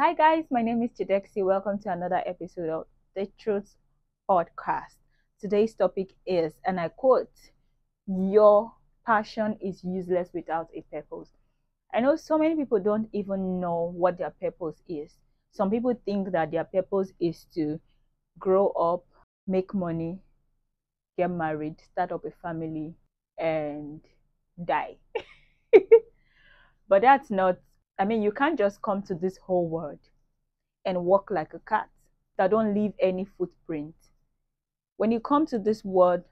Hi guys, my name is Chidexi. Welcome to another episode of The Truth Podcast. Today's topic is, and I quote, "Your passion is useless without a purpose." I know so many people don't even know what their purpose is. Some people think that their purpose is to grow up, make money, get married, start up a family, and die. But that's not, you can't just come to this whole world and walk like a cat that don't leave any footprint. When you come to this world,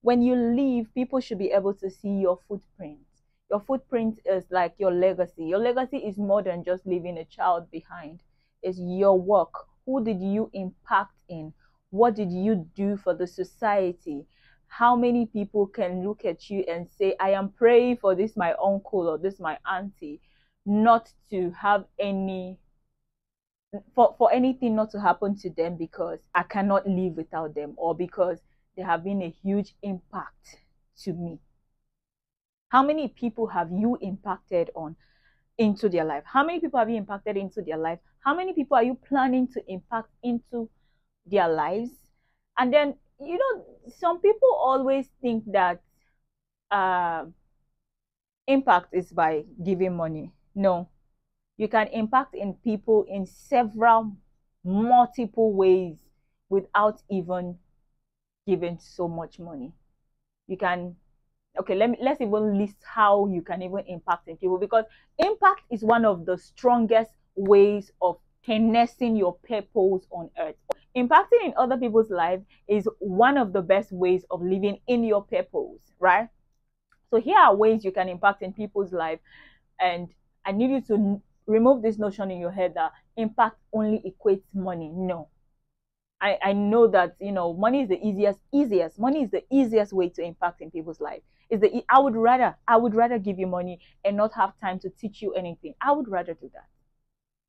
when you leave, people should be able to see your footprint. Your footprint is like your legacy. Your legacy is more than just leaving a child behind. It's your work. Who did you impact in? What did you do for the society? How many people can look at you and say, I am praying for this my uncle or this my auntie, not to have any for anything not to happen to them because I cannot live without them or because they have been a huge impact to me. How many people have you impacted on into their life? How many people have you impacted into their life? How many people are you planning to impact into their lives? And then, some people always think that impact is by giving money. No, you can impact in people in several multiple ways without even giving so much money. You can, okay, let's even list how you can even impact in people, because impact is one of the strongest ways of harnessing your purpose on earth. Impacting in other people's lives is one of the best ways of living in your purpose, right? So here are ways you can impact in people's life, and I need you to remove this notion in your head that impact only equates money. No. I know that money is the easiest money is the easiest way to impact in people's life. I would rather give you money and not have time to teach you anything. I would rather do that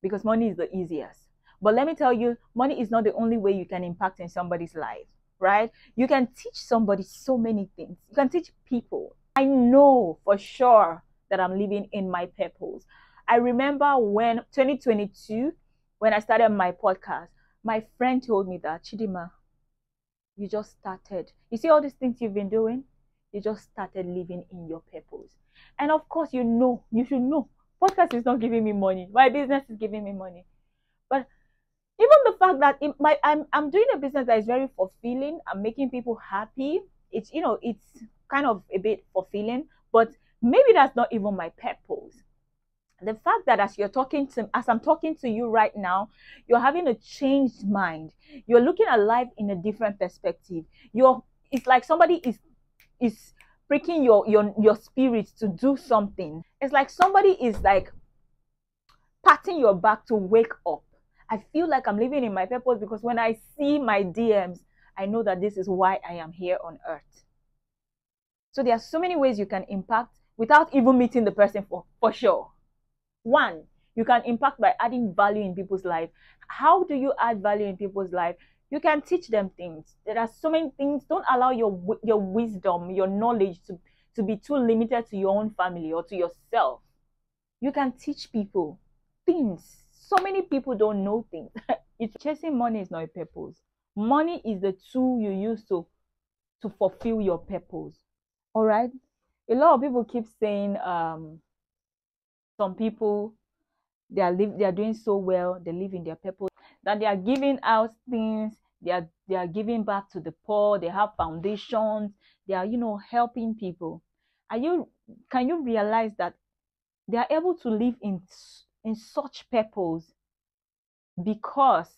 because money is the easiest. But let me tell you, money is not the only way you can impact in somebody's life, right? You can teach somebody so many things. You can teach people. I know for sure that I'm living in my purpose. I remember when 2022, when I started my podcast, my friend told me that, Chidima, you just started. You see all these things you've been doing? You just started living in your purpose. And of course, you should know, podcast is not giving me money. My business is giving me money. But even the fact that I'm doing a business that is very fulfilling, I'm making people happy. It's kind of a bit fulfilling, but maybe that's not even my purpose. The fact that as I'm talking to you right now, you're having a changed mind. You're looking at life in a different perspective. It's like somebody is breaking your spirit to do something. It's like somebody is like patting your back to wake up. I feel like I'm living in my purpose because when I see my DMs, I know that this is why I am here on earth. So there are so many ways you can impact without even meeting the person for sure. One, you can impact by adding value in people's life. How do you add value in people's life? You can teach them things. There are so many things. Don't allow your wisdom, your knowledge to be too limited to your own family or to yourself. You can teach people things. So many people don't know things. Chasing money is not a purpose. Money is the tool you use to fulfill your purpose. All right. A lot of people keep saying some people they are doing so well, they live in their purpose, that they are giving out things, they are giving back to the poor, they have foundations, they are helping people. Can you realize that they are able to live in such purpose because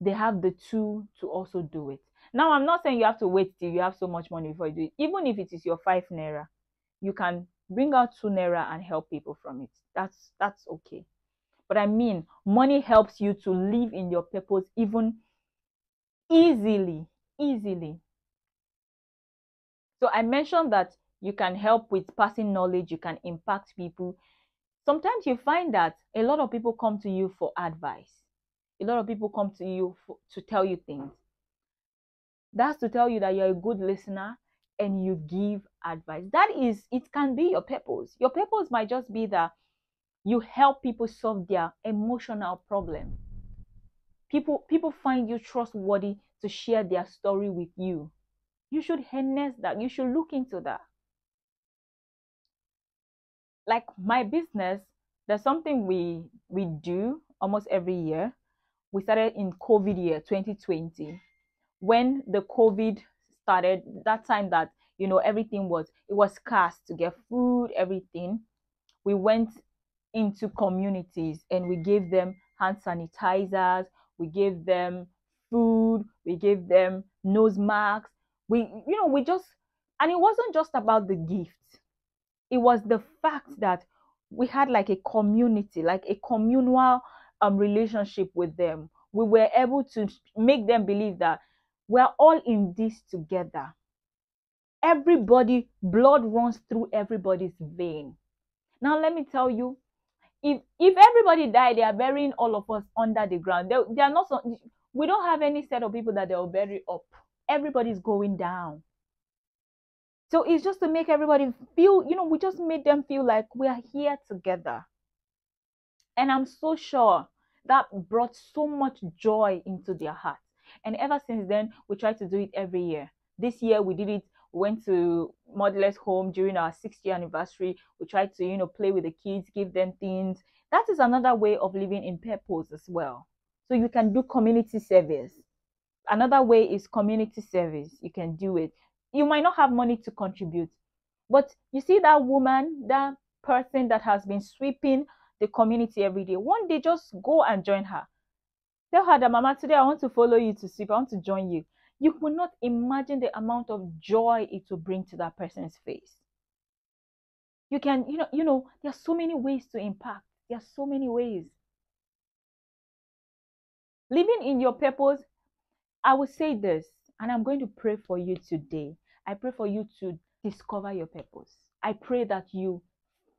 they have the tool to also do it? Now, I'm not saying you have to wait till you have so much money before you do it. Even if it is your 5 naira, you can bring out 2 naira and help people from it. That's okay. But I mean, money helps you to live in your purpose even easily. So I mentioned that you can help with passing knowledge, you can impact people. Sometimes you find that a lot of people come to you for advice. A lot of people come to you to tell you things. That's to tell you that you're a good listener and you give advice. It can be your purpose. Your purpose might just be that You help people solve their emotional problem. People find you trustworthy to share their story with you. You should harness that. You should look into that. Like my business, there's something we do almost every year. We started in COVID year 2020, when the COVID started. That time that everything was scarce to get food, everything. We went into communities and we gave them hand sanitizers, we gave them food, we gave them nose masks. We just, and it wasn't just about the gift. It was the fact that we had like a community, like a communal relationship with them. We were able to make them believe that we're all in this together. Everybody, blood runs through everybody's vein. Now let me tell you, if everybody died, they are burying all of us under the ground. They are not. We don't have any set of people that they will bury up. Everybody's going down. So it's just to make everybody feel, we just made them feel like we are here together. And I'm so sure that brought so much joy into their hearts. And ever since then, we try to do it every year. This year we did it. We went to Motherless Home during our 6th-year anniversary. We tried to, play with the kids, give them things. That is another way of living in purpose as well. So you can do community service. Another way is community service. You can do it. You might not have money to contribute, but you see that woman, that person that has been sweeping the community every day, one day just go and join her. Tell her that, Mama, today I want to follow you to sweep. I want to join you. You will not imagine the amount of joy it will bring to that person's face. You can, there are so many ways to impact. There are so many ways. Living in your purpose, I will say this, and I'm going to pray for you today. I pray for you to discover your purpose. I pray that you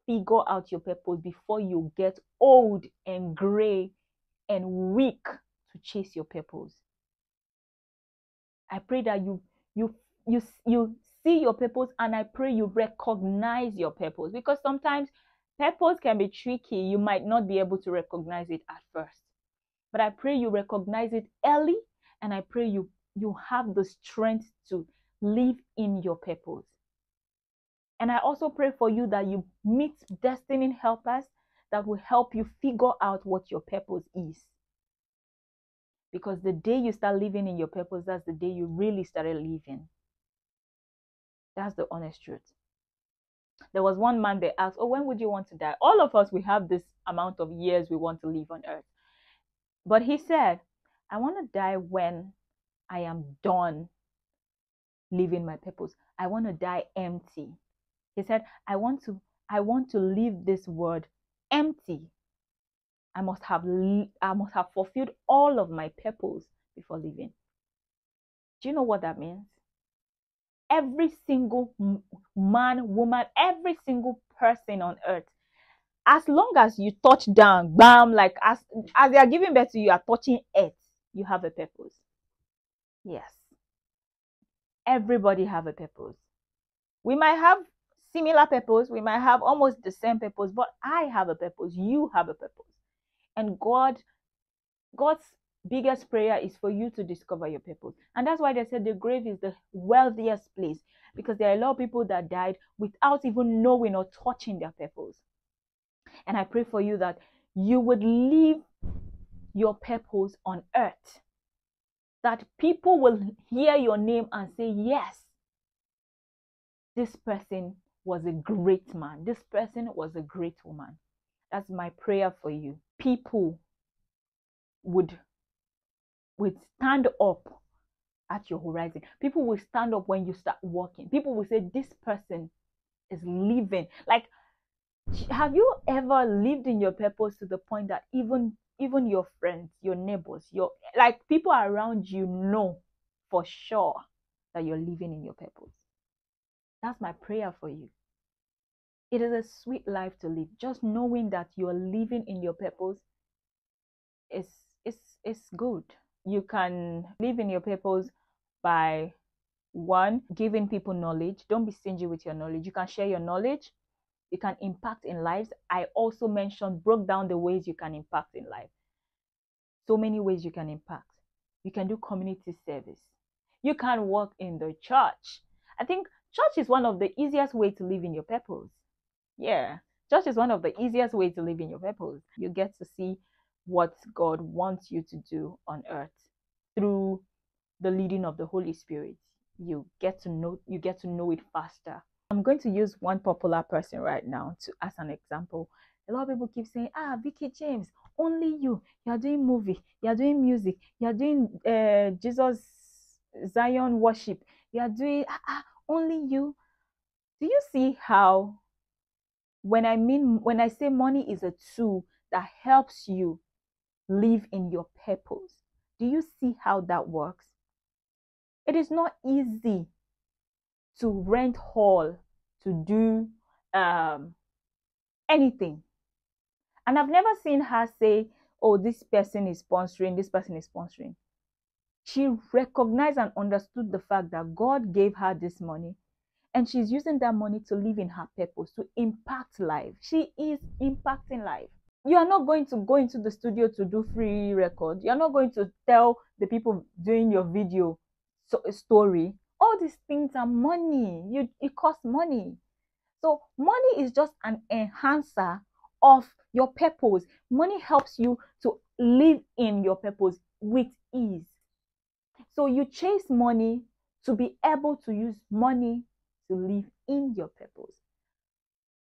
figure out your purpose before you get old and gray and weak to chase your purpose. I pray that you see your purpose, and I pray you recognize your purpose, because sometimes purpose can be tricky. You might not be able to recognize it at first, but I pray you recognize it early, and I pray you have the strength to live in your purpose. And I also pray for you that you meet destiny helpers that will help you figure out what your purpose is. Because the day you start living in your purpose, that's the day you really started living. That's the honest truth. There was one man, they asked, oh, when would you want to die? All of us, we have this amount of years we want to live on earth. But he said, I want to die when I am done living my purpose. I want to die empty. He said, I want to leave this world empty. I must have fulfilled all of my purpose before leaving. Do you know what that means? Every single man, woman, every single person on earth, as long as you touch down, bam, like as they are giving birth to you, are touching earth, you have a purpose. Yes. Everybody have a purpose. We might have similar purpose, we might have almost the same purpose, but I have a purpose, you have a purpose. And God's biggest prayer is for you to discover your purpose. And that's why they said the grave is the wealthiest place, because there are a lot of people that died without even knowing or touching their purpose. And I pray for you that you would live your purpose on earth, that people will hear your name and say, yes, this person was a great man. This person was a great woman. That's my prayer for you. People would stand up at your horizon. People will stand up when you start walking. People will say, this person is living. Like, have you ever lived in your purpose to the point that even your friends, your neighbors, like people around you know for sure that you're living in your purpose? That's my prayer for you. It is a sweet life to live. Just knowing that you're living in your purpose is good. You can live in your purpose by, one, giving people knowledge. Don't be stingy with your knowledge. You can share your knowledge. you can impact in lives. I also broke down the ways you can impact in life. So many ways you can impact. You can do community service. You can work in the church. I think church is one of the easiest ways to live in your purpose. Yeah, church is one of the easiest ways to live in your purpose. You get to see what God wants you to do on earth through the leading of the Holy Spirit. You get to know it faster. I'm going to use one popular person right now as an example. A lot of people keep saying, Vicky James, only you are doing movie, you are doing music, you are doing Jesus Zion worship, you are doing only you. Do you see how when I say money is a tool that helps you live in your purpose, do you see how that works? It is not easy to rent hall, to do anything. And I've never seen her say, oh, this person is sponsoring, this person is sponsoring. She recognized and understood the fact that God gave her this money, and she's using that money to live in her purpose, to impact life. She is impacting life. You are not going to go into the studio to do free record. You're not going to tell the people doing your video story. All these things are money. It costs money. So money is just an enhancer of your purpose. Money helps you to live in your purpose with ease. So you chase money to be able to use money to live in your purpose.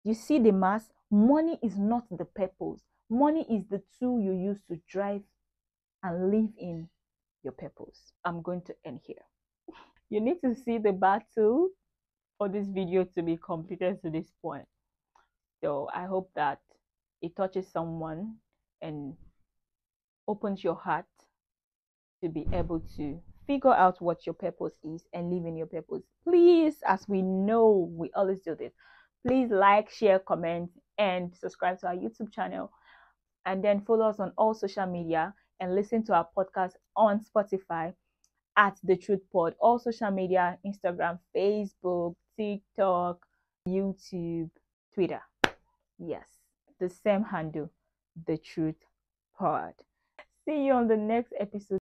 You see the mass? Money is not the purpose. Money is the tool you use to drive and live in your purpose. I'm going to end here. You need to see the battle for this video to be completed to this point. So I hope that it touches someone and opens your heart to be able to figure out what your purpose is and live in your purpose. Please, as we know, we always do this. Please like, share, comment, and subscribe to our YouTube channel. And then follow us on all social media and listen to our podcast on Spotify at The Truth Pod. All social media, Instagram, Facebook, TikTok, YouTube, Twitter. Yes, the same handle, The Truth Pod. See you on the next episode.